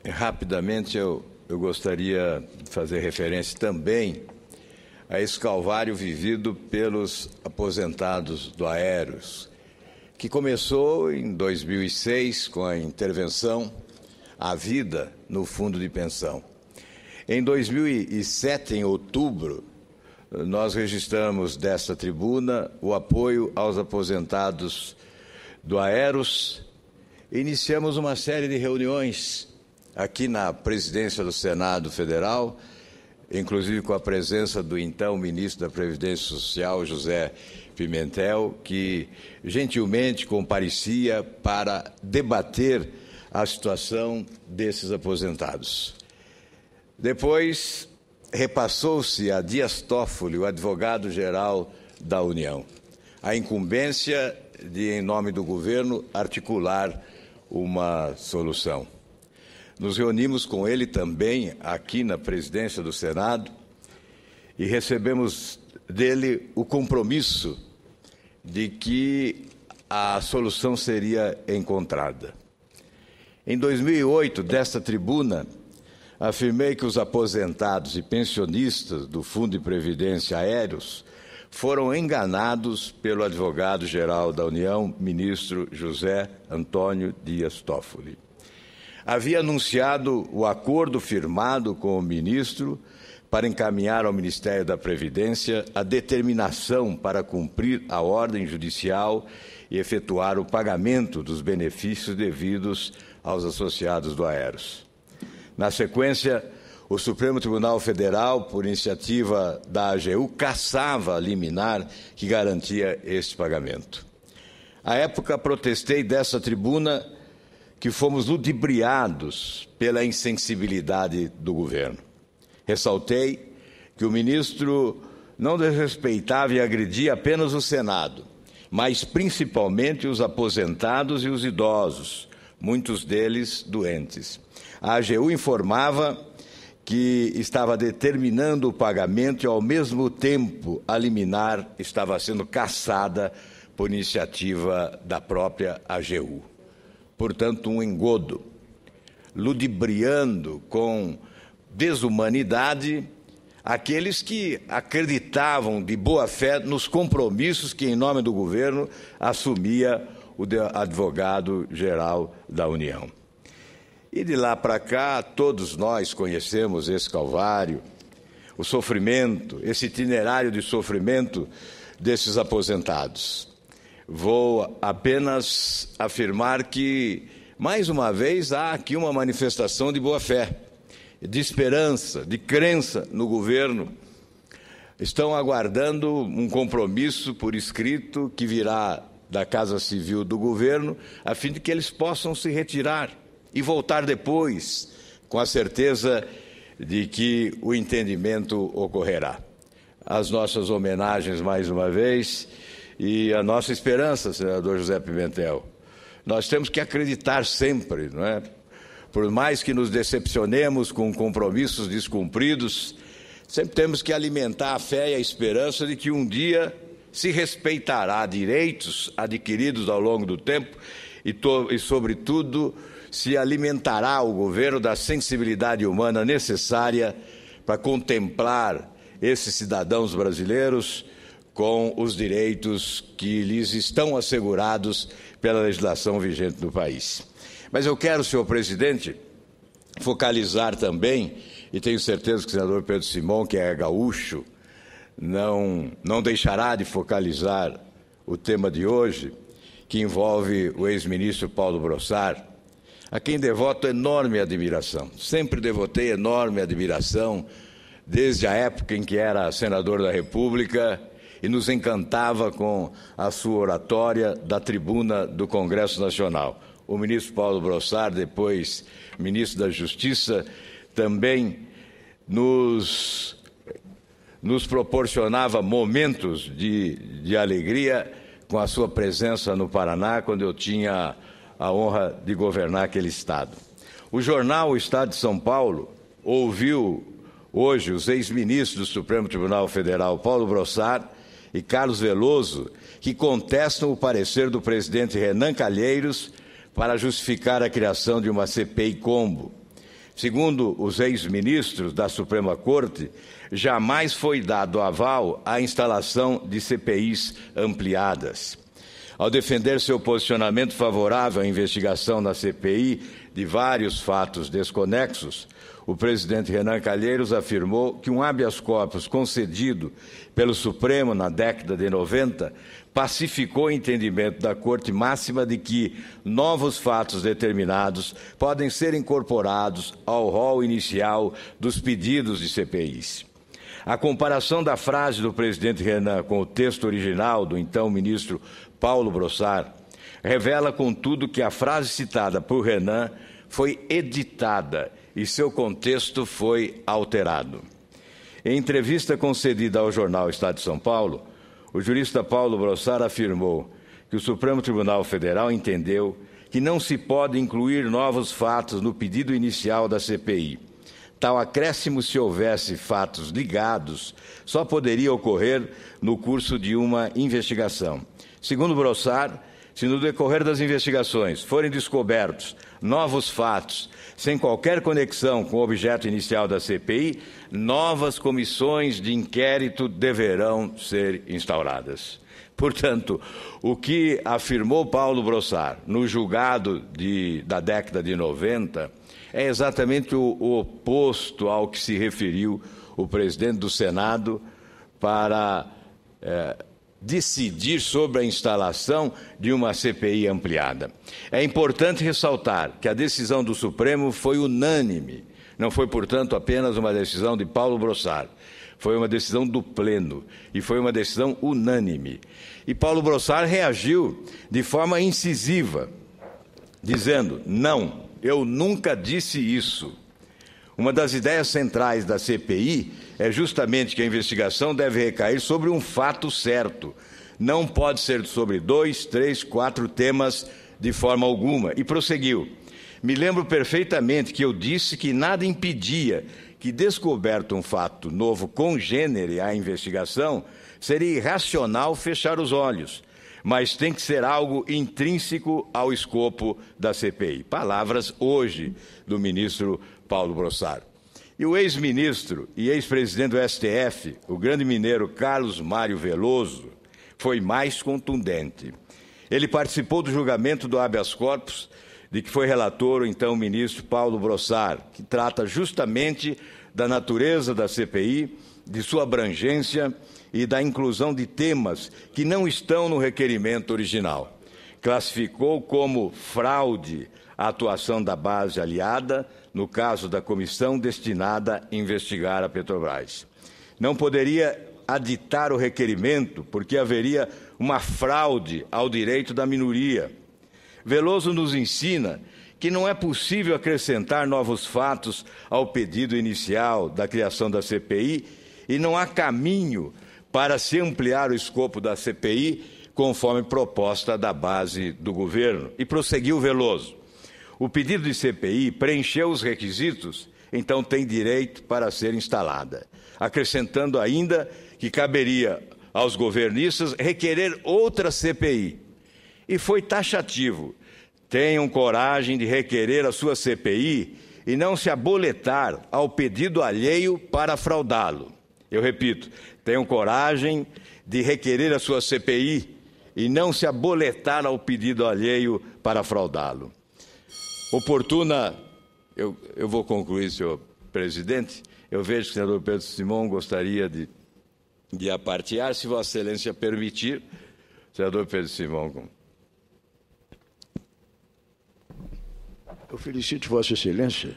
Rapidamente, eu gostaria de fazer referência também a esse calvário vivido pelos aposentados do Aeros, que começou em 2006 com a intervenção à vida no fundo de pensão. Em 2007, em outubro, nós registramos desta tribuna o apoio aos aposentados do Aeros. Iniciamos uma série de reuniões aqui na presidência do Senado Federal, inclusive com a presença do então ministro da Previdência Social, José Pimentel, que gentilmente comparecia para debater a situação desses aposentados. Depois, repassou-se a Dias Toffoli, o advogado-geral da União, a incumbência de, em nome do governo, articular uma solução. Nos reunimos com ele também aqui na presidência do Senado e recebemos dele o compromisso de que a solução seria encontrada. Em 2008, desta tribuna, afirmei que os aposentados e pensionistas do Fundo de Previdência Aéreos foram enganados pelo advogado-geral da União, ministro José Antônio Dias Toffoli. Havia anunciado o acordo firmado com o ministro para encaminhar ao Ministério da Previdência a determinação para cumprir a ordem judicial e efetuar o pagamento dos benefícios devidos aos associados do Aeros. Na sequência, o Supremo Tribunal Federal, por iniciativa da AGU, cassava a liminar que garantia este pagamento. À época, protestei dessa tribuna que fomos ludibriados pela insensibilidade do governo. Ressaltei que o ministro não desrespeitava e agredia apenas o Senado, mas principalmente os aposentados e os idosos, muitos deles doentes. A AGU informava que estava determinando o pagamento e, ao mesmo tempo, a liminar estava sendo cassada por iniciativa da própria AGU. Portanto, um engodo, ludibriando com desumanidade aqueles que acreditavam de boa fé nos compromissos que, em nome do governo, assumia o advogado-geral da União. E de lá para cá, todos nós conhecemos esse calvário, o sofrimento, esse itinerário de sofrimento desses aposentados. Vou apenas afirmar que, mais uma vez, há aqui uma manifestação de boa-fé, de esperança, de crença no governo. Estão aguardando um compromisso por escrito que virá da Casa Civil do governo, a fim de que eles possam se retirar e voltar depois, com a certeza de que o entendimento ocorrerá. As nossas homenagens, mais uma vez, e a nossa esperança, senador José Pimentel. Nós temos que acreditar sempre, não é? Por mais que nos decepcionemos com compromissos descumpridos, sempre temos que alimentar a fé e a esperança de que um dia se respeitará direitos adquiridos ao longo do tempo e sobretudo, se alimentará o governo da sensibilidade humana necessária para contemplar esses cidadãos brasileiros com os direitos que lhes estão assegurados pela legislação vigente no país. Mas eu quero, senhor presidente, focalizar também, e tenho certeza que o senador Pedro Simão, que é gaúcho, não deixará de focalizar o tema de hoje, que envolve o ex-ministro Paulo Brossard, a quem devoto enorme admiração. Sempre devotei enorme admiração, desde a época em que era senador da República e nos encantava com a sua oratória da tribuna do Congresso Nacional. O ministro Paulo Brossard, depois ministro da Justiça, também nos proporcionava momentos de alegria com a sua presença no Paraná, quando eu tinha a honra de governar aquele estado. O jornal O Estado de São Paulo ouviu hoje os ex-ministros do Supremo Tribunal Federal, Paulo Brossard e Carlos Veloso, que contestam o parecer do presidente Renan Calheiros para justificar a criação de uma CPI Combo. Segundo os ex-ministros da Suprema Corte, jamais foi dado aval à instalação de CPIs ampliadas. Ao defender seu posicionamento favorável à investigação na CPI de vários fatos desconexos, o presidente Renan Calheiros afirmou que um habeas corpus concedido pelo Supremo na década de 90 pacificou o entendimento da Corte Máxima de que novos fatos determinados podem ser incorporados ao rol inicial dos pedidos de CPIs. A comparação da frase do presidente Renan com o texto original do então ministro Paulo Brossard revela, contudo, que a frase citada por Renan foi editada e seu contexto foi alterado. Em entrevista concedida ao jornal Estado de São Paulo, o jurista Paulo Brossard afirmou que o Supremo Tribunal Federal entendeu que não se pode incluir novos fatos no pedido inicial da CPI. Tal acréscimo, se houvesse fatos ligados, só poderia ocorrer no curso de uma investigação. Segundo Brossard, se no decorrer das investigações forem descobertos novos fatos sem qualquer conexão com o objeto inicial da CPI, novas comissões de inquérito deverão ser instauradas. Portanto, o que afirmou Paulo Brossard no julgado da década de 90 é exatamente o oposto ao que se referiu o presidente do Senado para decidir sobre a instalação de uma CPI ampliada. É importante ressaltar que a decisão do Supremo foi unânime. Não foi, portanto, apenas uma decisão de Paulo Brossard. Foi uma decisão do Pleno e foi uma decisão unânime. E Paulo Brossard reagiu de forma incisiva, dizendo: não, eu nunca disse isso. Uma das ideias centrais da CPI é justamente que a investigação deve recair sobre um fato certo. Não pode ser sobre 2, 3, 4 temas de forma alguma. E prosseguiu: me lembro perfeitamente que eu disse que nada impedia que, descoberto um fato novo congênere à investigação, seria irracional fechar os olhos, mas tem que ser algo intrínseco ao escopo da CPI. Palavras hoje do ministro Paulo Brossard. E o ex-ministro e ex-presidente do STF, o grande mineiro Carlos Mário Veloso, foi mais contundente. Ele participou do julgamento do habeas corpus, de que foi relator o então ministro Paulo Brossard, que trata justamente da natureza da CPI, de sua abrangência e da inclusão de temas que não estão no requerimento original. Classificou como fraude a atuação da base aliada no caso da comissão destinada a investigar a Petrobras. Não poderia aditar o requerimento porque haveria uma fraude ao direito da minoria. Veloso nos ensina que não é possível acrescentar novos fatos ao pedido inicial da criação da CPI e não há caminho para se ampliar o escopo da CPI conforme proposta da base do governo. E prosseguiu Veloso: o pedido de CPI preencheu os requisitos, então tem direito para ser instalada. Acrescentando ainda que caberia aos governistas requerer outra CPI. E foi taxativo: tenham coragem de requerer a sua CPI e não se aboletar ao pedido alheio para fraudá-lo. Eu repito, tenham coragem de requerer a sua CPI e não se aboletar ao pedido alheio para fraudá-lo. Oportuna, eu vou concluir, senhor presidente. Eu vejo que o senador Pedro Simão gostaria de apartear, se Vossa Excelência permitir. Senador Pedro Simão. Eu felicito Vossa Excelência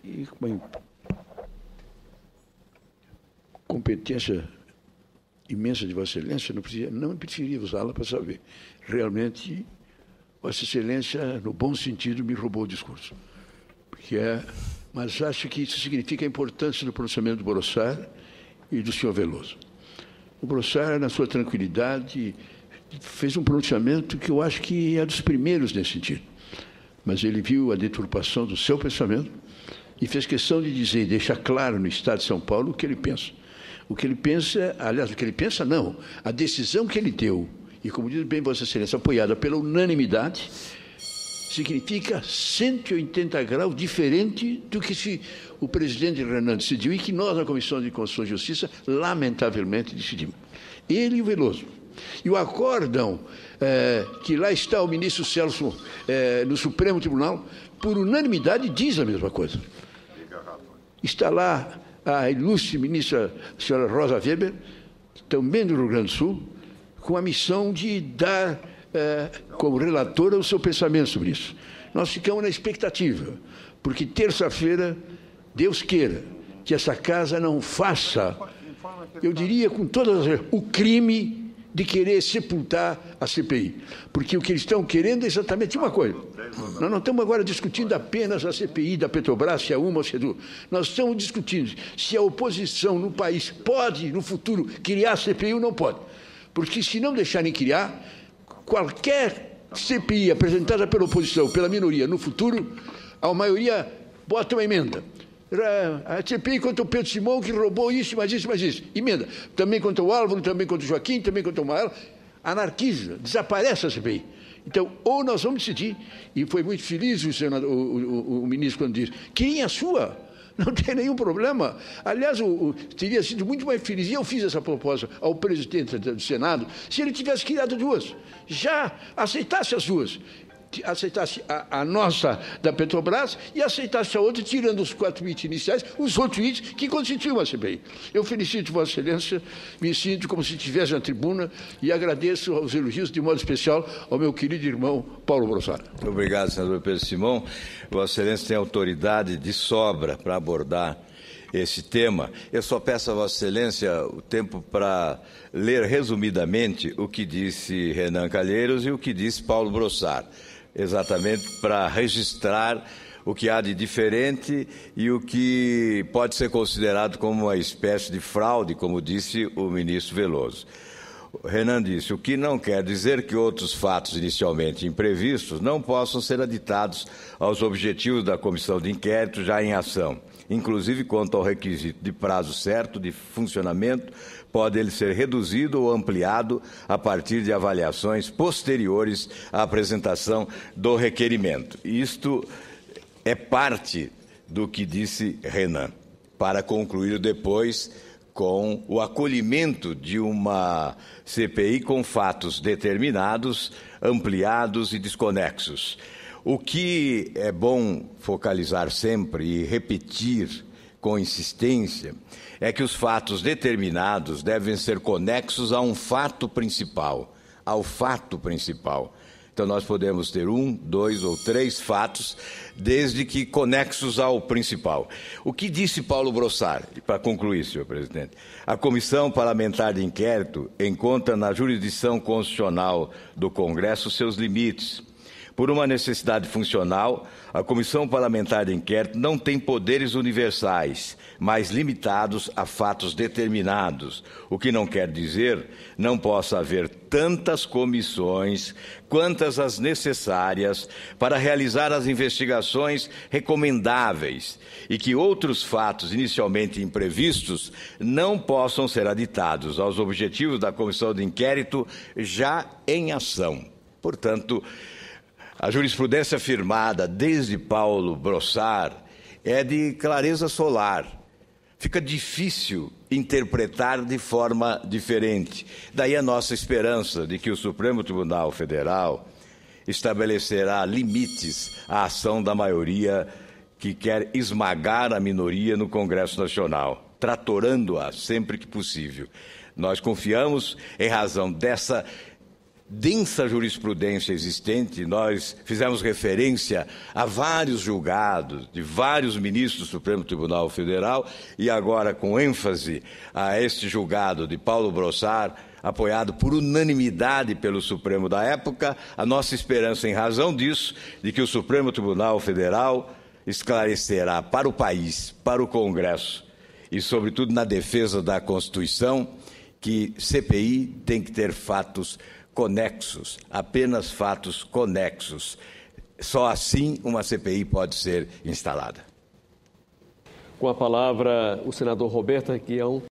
e com uma competência imensa de Vossa Excelência, não precisaria usá-la para saber. Realmente, Vossa Excelência, no bom sentido, me roubou o discurso. Mas acho que isso significa a importância do pronunciamento do Brossard e do senhor Veloso. O Brossard, na sua tranquilidade, fez um pronunciamento que eu acho que é dos primeiros nesse sentido. Mas ele viu a deturpação do seu pensamento e fez questão de dizer e deixar claro no Estado de São Paulo o que ele pensa. O que ele pensa, aliás, o que ele pensa não, a decisão que ele deu, e como diz bem Vossa Excelência, apoiada pela unanimidade, significa 180 graus diferente do que se o presidente Renan decidiu e que nós, na Comissão de Constituição e Justiça, lamentavelmente decidimos. Ele e o Veloso. E o acórdão, que lá está o ministro Celso no Supremo Tribunal, por unanimidade diz a mesma coisa. Está lá a ilustre ministra, a senhora Rosa Weber, também do Rio Grande do Sul, com a missão de dar, como relatora, o seu pensamento sobre isso. Nós ficamos na expectativa, porque terça-feira, Deus queira, que essa casa não faça, eu diria com todas as... o crime de querer sepultar a CPI. Porque o que eles estão querendo é exatamente uma coisa. Nós não estamos agora discutindo apenas a CPI da Petrobras, se é uma ou se é duas. Nós estamos discutindo se a oposição no país pode, no futuro, criar a CPI ou não pode. Porque se não deixarem criar, qualquer CPI apresentada pela oposição, pela minoria, no futuro, a maioria bota uma emenda. A CPI contra o Pedro Simão, que roubou isso, mais isso, mais isso. Emenda. Também contra o Álvaro, também contra o Joaquim, também contra o Mael. Anarquiza, desaparece a CPI. Então, ou nós vamos decidir, e foi muito feliz o ministro quando disse, quem é a sua? Não tem nenhum problema. Aliás, teria sido muito mais feliz, e eu fiz essa proposta ao presidente do Senado, se ele tivesse criado duas. Já aceitasse as duas. Aceitasse a nossa da Petrobras e aceitasse a outra, tirando os 4 itens iniciais, os outros itens que constituem a CPI. Eu felicito Vossa Excelência, me sinto como se estivesse na tribuna e agradeço aos elogios, de modo especial, ao meu querido irmão Paulo Brossard. Muito obrigado, senador Pedro Simão. Vossa Excelência tem autoridade de sobra para abordar esse tema. Eu só peço a Vossa Excelência o tempo para ler resumidamente o que disse Renan Calheiros e o que disse Paulo Brossard, exatamente para registrar o que há de diferente e o que pode ser considerado como uma espécie de fraude, como disse o ministro Veloso. Renan disse, o que não quer dizer que outros fatos inicialmente imprevistos não possam ser aditados aos objetivos da comissão de inquérito já em ação. Inclusive, quanto ao requisito de prazo certo de funcionamento, pode ele ser reduzido ou ampliado a partir de avaliações posteriores à apresentação do requerimento. Isto é parte do que disse Renan, para concluir depois com o acolhimento de uma CPI com fatos determinados, ampliados e desconexos. O que é bom focalizar sempre e repetir com insistência é que os fatos determinados devem ser conexos a um fato principal, ao fato principal. Então, nós podemos ter 1, 2 ou 3 fatos, desde que conexos ao principal. O que disse Paulo Brossard, para concluir, senhor presidente? A Comissão Parlamentar de Inquérito encontra na jurisdição constitucional do Congresso seus limites. Por uma necessidade funcional, a Comissão Parlamentar de Inquérito não tem poderes universais, mas limitados a fatos determinados, o que não quer dizer não possa haver tantas comissões quantas as necessárias para realizar as investigações recomendáveis e que outros fatos inicialmente imprevistos não possam ser aditados aos objetivos da Comissão de Inquérito já em ação. Portanto, a jurisprudência firmada desde Paulo Brossard é de clareza solar. Fica difícil interpretar de forma diferente. Daí a nossa esperança de que o Supremo Tribunal Federal estabelecerá limites à ação da maioria que quer esmagar a minoria no Congresso Nacional, tratorando-a sempre que possível. Nós confiamos, em razão dessa densa jurisprudência existente, nós fizemos referência a vários julgados de vários ministros do Supremo Tribunal Federal e agora com ênfase a este julgado de Paulo Brossard, apoiado por unanimidade pelo Supremo da época, a nossa esperança em razão disso, de que o Supremo Tribunal Federal esclarecerá para o país, para o Congresso e, sobretudo, na defesa da Constituição, que CPI tem que ter fatos conexos, apenas fatos conexos. Só assim uma CPI pode ser instalada. Com a palavra, o senador Roberto Requião.